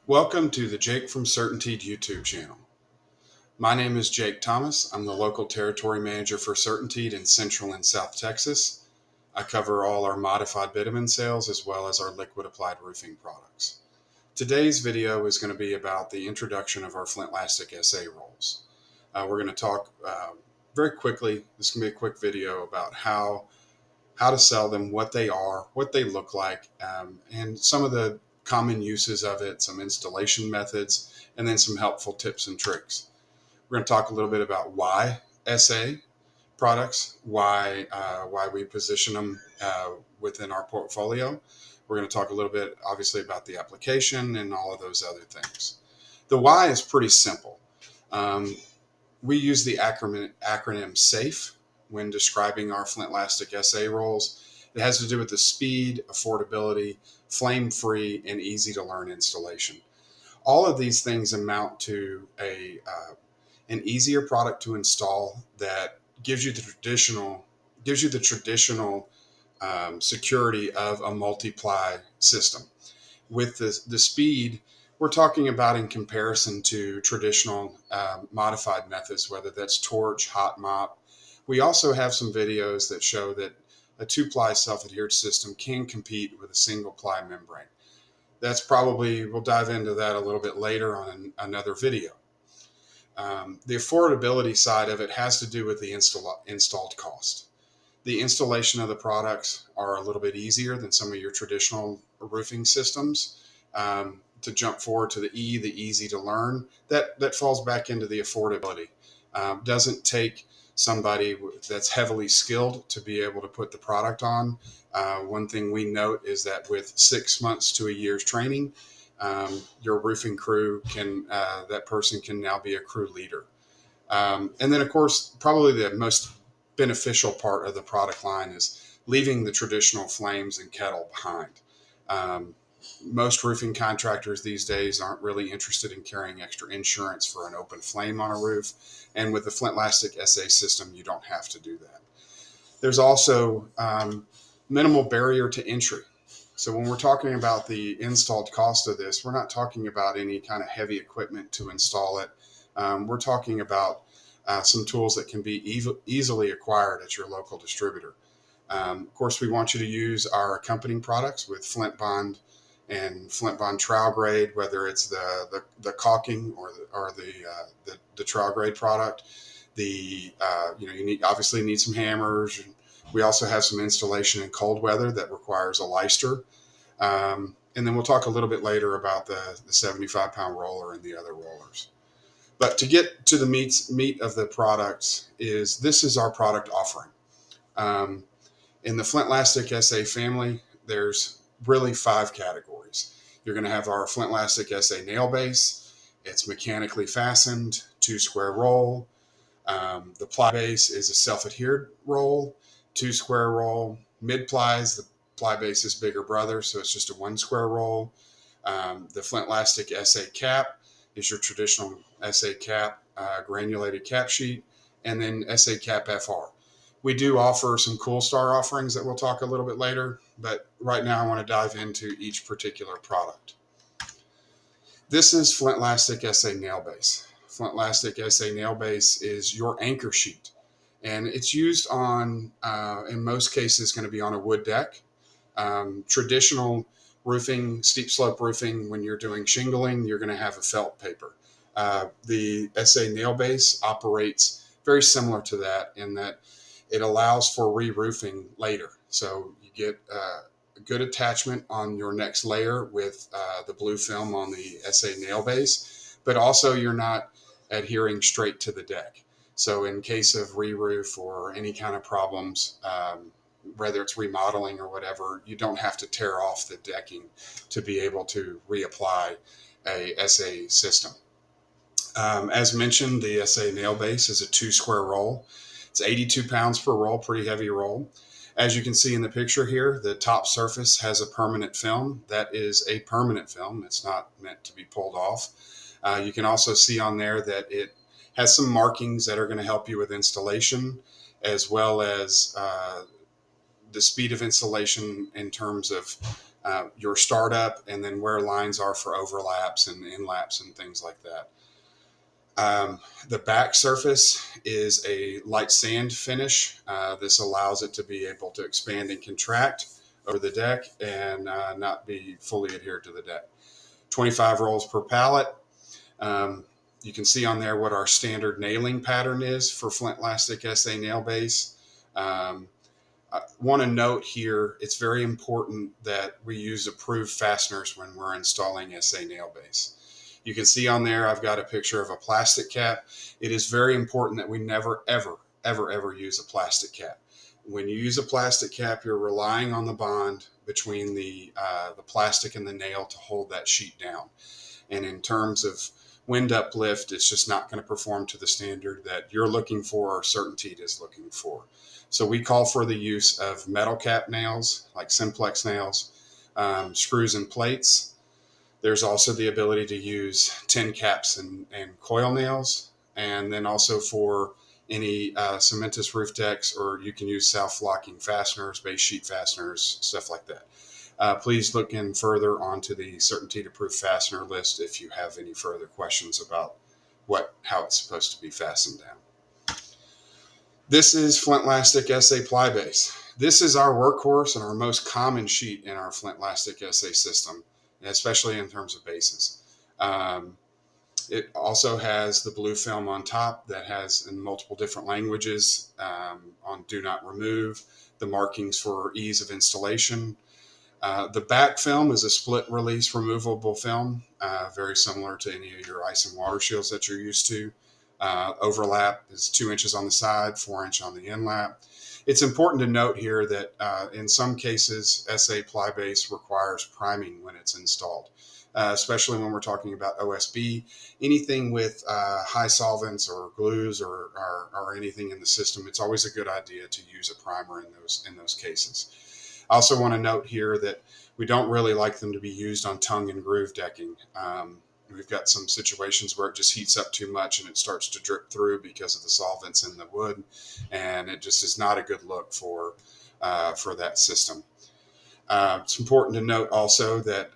Welcome to the Jake from CertainTeed YouTube channel. My name is Jake Thomas. I'm the local territory manager for CertainTeed in Central and South Texas. I cover all our modified bitumen sales as well as our liquid applied roofing products. Today's video is going to be about the introduction of our Flintlastic SA rolls. We're going to talk very quickly. This is going to be a quick video about how to sell them, what they are, what they look like, and some of the common uses of it, some installation methods, and then some helpful tips and tricks. We're going to talk a little bit about why SA products, why we position them within our portfolio. We're going to talk a little bit, obviously, about the application and all of those other things. The why is pretty simple. We use the acronym SAFE when describing our Flintlastic SA rolls. It has to do with the speed, affordability, flame-free, and easy-to-learn installation. All of these things amount to an easier product to install that gives you the traditional security of a multi-ply system. With the speed, we're talking about in comparison to traditional modified methods, whether that's torch, hot mop. We also have some videos that show that a two-ply self-adhered system can compete with a single-ply membrane. We'll dive into that a little bit later on another video. The affordability side of it has to do with the installed cost. The installation of the products are a little bit easier than some of your traditional roofing systems. To jump forward to the easy to learn, that falls back into the affordability. Doesn't take somebody that's heavily skilled to be able to put the product on. One thing we note is that with 6 months to a year's training, your roofing crew that person can now be a crew leader. And then, of course, probably the most beneficial part of the product line is leaving the traditional flames and kettle behind. Most roofing contractors these days aren't really interested in carrying extra insurance for an open flame on a roof. And with the Flintlastic SA system, you don't have to do that. There's also minimal barrier to entry. So when we're talking about the installed cost of this, we're not talking about any kind of heavy equipment to install it. We're talking about some tools that can be easily acquired at your local distributor. Of course, we want you to use our accompanying products with Flint Bond and Flint Bond trowel grade, whether it's the caulking or the trowel grade product. You obviously need some hammers. We also have some installation in cold weather that requires a Leister. And then we'll talk a little bit later about the 75-pound roller and the other rollers. But to get to the meat of the products this is our product offering. In the Flintlastic SA family, there's really 5 categories. You're going to have our Flintlastic SA nail base. It's mechanically fastened, 2 square roll. The ply base is a self-adhered roll, 2 square roll. Mid plies, the ply base is bigger brother, so it's just a 1 square roll. The Flintlastic SA cap is your traditional SA cap, granulated cap sheet, and then SA cap FR. We do offer some Cool Star offerings that we'll talk a little bit later, but right now I want to dive into each particular product. This is Flintlastic SA nail base. Flintlastic SA nail base is your anchor sheet, and it's used on, in most cases, going to be on a wood deck. Traditional roofing, steep slope roofing, when you're doing shingling, you're going to have a felt paper. The SA nail base operates very similar to that in that it allows for re-roofing later. So you get a good attachment on your next layer with the blue film on the SA nail base, but also you're not adhering straight to the deck. So in case of re-roof or any kind of problems, whether it's remodeling or whatever, you don't have to tear off the decking to be able to reapply a SA system. As mentioned, the SA nail base is a 2 square roll. It's 82 pounds per roll, pretty heavy roll. As you can see in the picture here, the top surface has a permanent film. That is a permanent film. It's not meant to be pulled off. You can also see on there that it has some markings that are going to help you with installation, as well as the speed of installation in terms of your startup, and then where lines are for overlaps and inlaps and things like that. The back surface is a light sand finish. This allows it to be able to expand and contract over the deck and not be fully adhered to the deck. 25 rolls per pallet. Um, you can see on there what our standard nailing pattern is for Flintlastic SA nail base. I want to note here, it's very important that we use approved fasteners when we're installing SA nail base. You can see on there, I've got a picture of a plastic cap. It is very important that we never, ever, ever, ever use a plastic cap. When you use a plastic cap, you're relying on the bond between the plastic and the nail to hold that sheet down. And in terms of wind uplift, it's just not going to perform to the standard that you're looking for or CertainTeed is looking for. So we call for the use of metal cap nails, like simplex nails, screws and plates. There's also the ability to use tin caps and coil nails. And then also for any cementous roof decks, or you can use self-locking fasteners, base sheet fasteners, stuff like that. Please look in further onto the CertainTeed approved fastener list if you have any further questions about how it's supposed to be fastened down. This is Flintlastic SA Ply Base. This is our workhorse and our most common sheet in our Flintlastic SA system, especially in terms of bases. It also has the blue film on top that has in multiple different languages on do not remove, the markings for ease of installation. The back film is a split release removable film, very similar to any of your ice and water shields that you're used to. Overlap is 2 inches on the side, 4 inch on the inlap. It's important to note here that in some cases, SA Ply Base requires priming when it's installed, especially when we're talking about OSB. Anything with high solvents or glues or anything in the system, it's always a good idea to use a primer in those cases. I also want to note here that we don't really like them to be used on tongue and groove decking. We've got some situations where it just heats up too much and it starts to drip through because of the solvents in the wood, and it just is not a good look for that system. It's important to note also that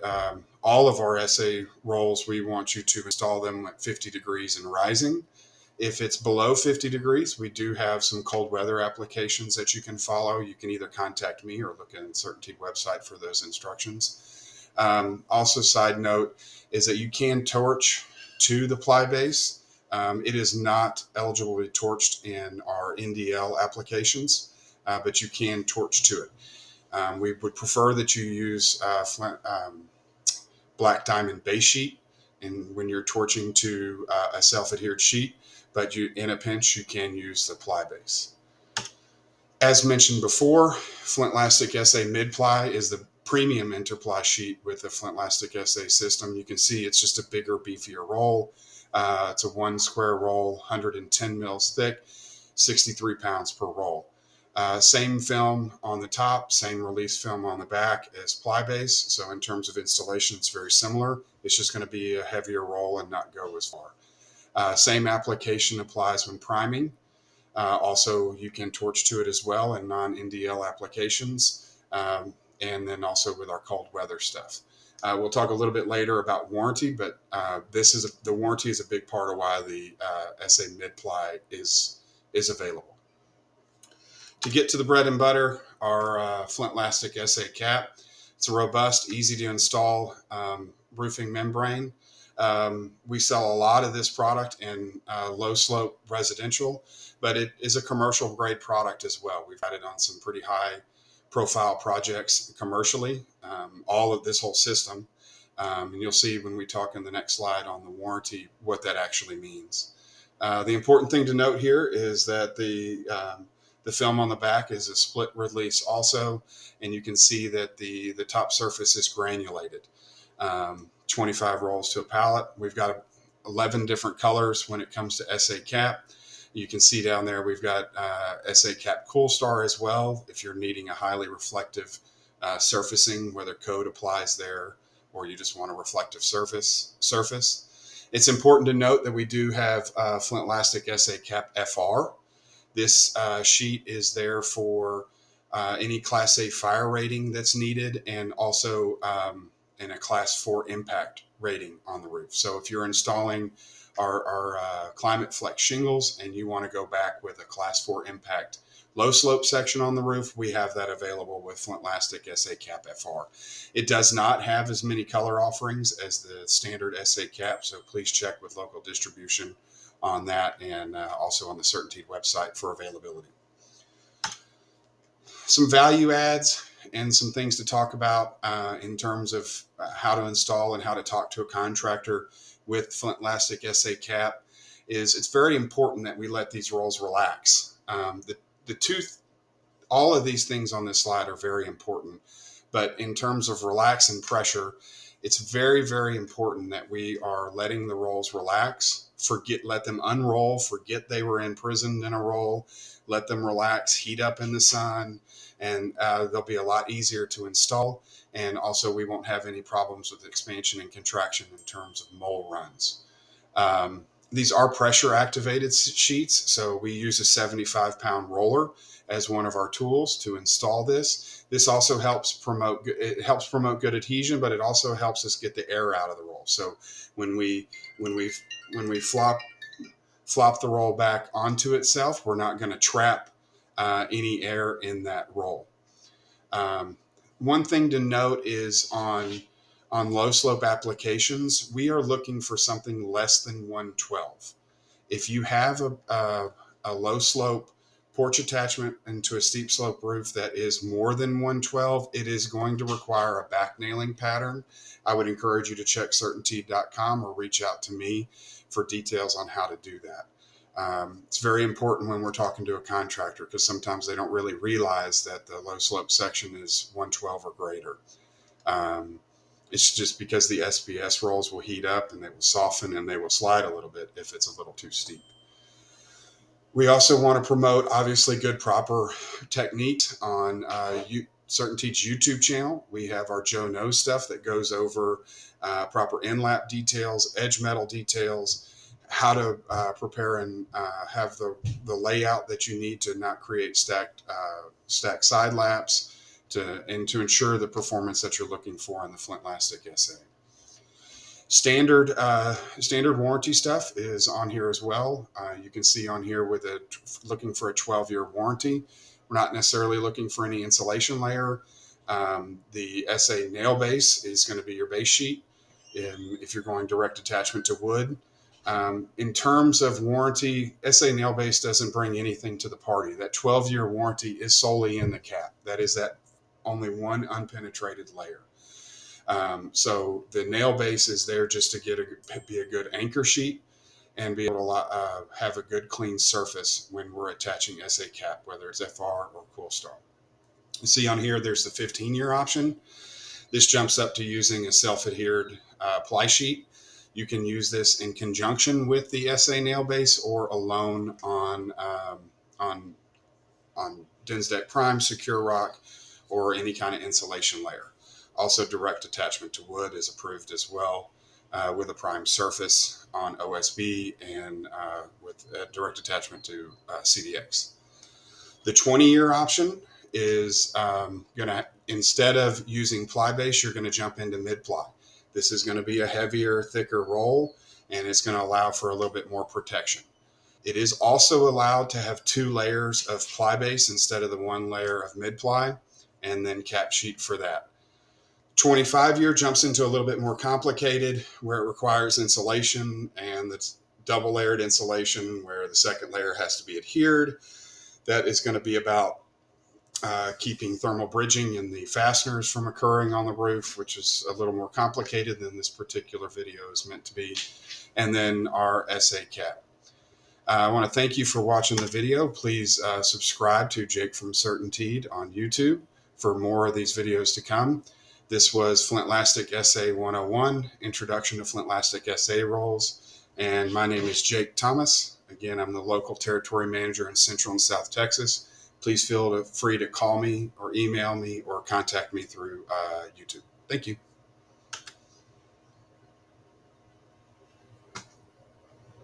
all of our SA rolls, we want you to install them at 50 degrees and rising. If it's below 50 degrees, we do have some cold weather applications that you can follow. You can either contact me or look at the CertainTeed website for those instructions. Also, side note is that you can torch to the ply base. It is not eligible to be torched in our NDL applications, but you can torch to it. We would prefer that you use black diamond base sheet and when you're torching to a self-adhered sheet, but in a pinch, you can use the ply base. As mentioned before, Flintlastic SA Mid-Ply is the premium interply sheet with the Flintlastic SA system. You can see it's just a bigger, beefier roll. It's a 1 square roll, 110 mils thick, 63 pounds per roll. Same film on the top, same release film on the back as ply base. So in terms of installation, it's very similar. It's just going to be a heavier roll and not go as far. Same application applies when priming. Also, you can torch to it as well in non-NDL applications, and then also with our cold weather stuff. We'll talk a little bit later about warranty, but the warranty is a big part of why the SA Mid-Ply is available. To get to the bread and butter, our Flintlastic SA cap. It's a robust, easy to install roofing membrane. We sell a lot of this product in low slope residential, but it is a commercial grade product as well. We've had it on some pretty high profile projects commercially, all of this whole system. And you'll see when we talk in the next slide on the warranty what that actually means. The important thing to note here is that the film on the back is a split release also, and you can see that the top surface is granulated. 25 rolls to a pallet. We've got 11 different colors when it comes to SA cap. You can see down there we've got SA cap Cool Star as well if you're needing a highly reflective surfacing, whether code applies there or you just want a reflective surface. It's important to note that we do have Flintlastic SA cap FR. This sheet is there for any Class A fire rating that's needed, and also in a Class 4 impact rating on the roof. So if you're installing our Climate Flex shingles and you want to go back with a Class 4 impact low slope section on the roof, we have that available with Flintlastic SA Cap FR. It does not have as many color offerings as the standard SA Cap, so please check with local distribution on that, and also on the CertainTeed website for availability. Some value adds and some things to talk about in terms of how to install and how to talk to a contractor with Flintlastic SA Cap is it's very important that we let these rolls relax. The tooth, all of these things on this slide are very important, but in terms of relax and pressure, it's very, very important that we are letting the rolls relax, let them unroll, forget they were imprisoned in a roll, let them relax, heat up in the sun, and they'll be a lot easier to install. And also we won't have any problems with expansion and contraction in terms of mole runs. These are pressure activated sheets, so we use a 75-pound roller as one of our tools to install this. This also helps promote good adhesion, but it also helps us get the air out of the roll. So when we flop the roll back onto itself, we're not going to trap any air in that roll. One thing to note is on low slope applications, we are looking for something less than 112. If you have a low slope porch attachment into a steep slope roof that is more than 112, it is going to require a back nailing pattern. I would encourage you to check CertainTeed.com or reach out to me for details on how to do that. It's very important when we're talking to a contractor, because sometimes they don't really realize that the low slope section is 112 or greater. It's just because the SBS rolls will heat up and they will soften and they will slide a little bit if it's a little too steep. We also want to promote, obviously, good proper techniques on CertainTeed's YouTube channel. We have our Joe Knows stuff that goes over proper end-lap details, edge metal details, how to prepare and have the layout that you need to not create stacked side laps, and to ensure the performance that you're looking for in the Flintlastic SA. Standard warranty stuff is on here as well. You can see on here with looking for a 12-year warranty. We're not necessarily looking for any insulation layer. The SA nail base is going to be your base sheet if you're going direct attachment to wood. In terms of warranty, SA nail base doesn't bring anything to the party. That 12-year warranty is solely in the cap. That is that only one unpenetrated layer. So the nail base is there just to be a good anchor sheet and be able to have a good clean surface when we're attaching SA cap, whether it's FR or Coolstar. You see on here, there's the 15-year option. This jumps up to using a self-adhered ply sheet. You can use this in conjunction with the SA nail base or alone on Densdeck Prime, Secure Rock, or any kind of insulation layer. Also, direct attachment to wood is approved as well with a prime surface on OSB and with a direct attachment to CDX. The 20-year option is instead of using ply base, you're going to jump into mid-ply. This is going to be a heavier, thicker roll, and it's going to allow for a little bit more protection. It is also allowed to have 2 layers of ply base instead of the 1 layer of mid-ply, and then cap sheet for that. 25-year jumps into a little bit more complicated, where it requires insulation, and that's double layered insulation where the second layer has to be adhered. That is going to be about keeping thermal bridging in the fasteners from occurring on the roof, which is a little more complicated than this particular video is meant to be. And then our SA cap. I want to thank you for watching the video. Please subscribe to Jake from CertainTeed on YouTube for more of these videos to come. This was Flintlastic SA 101, Introduction to Flintlastic SA Rolls. And my name is Jake Thomas. Again, I'm the local territory manager in Central and South Texas. Please feel free to call me or email me or contact me through YouTube. Thank you.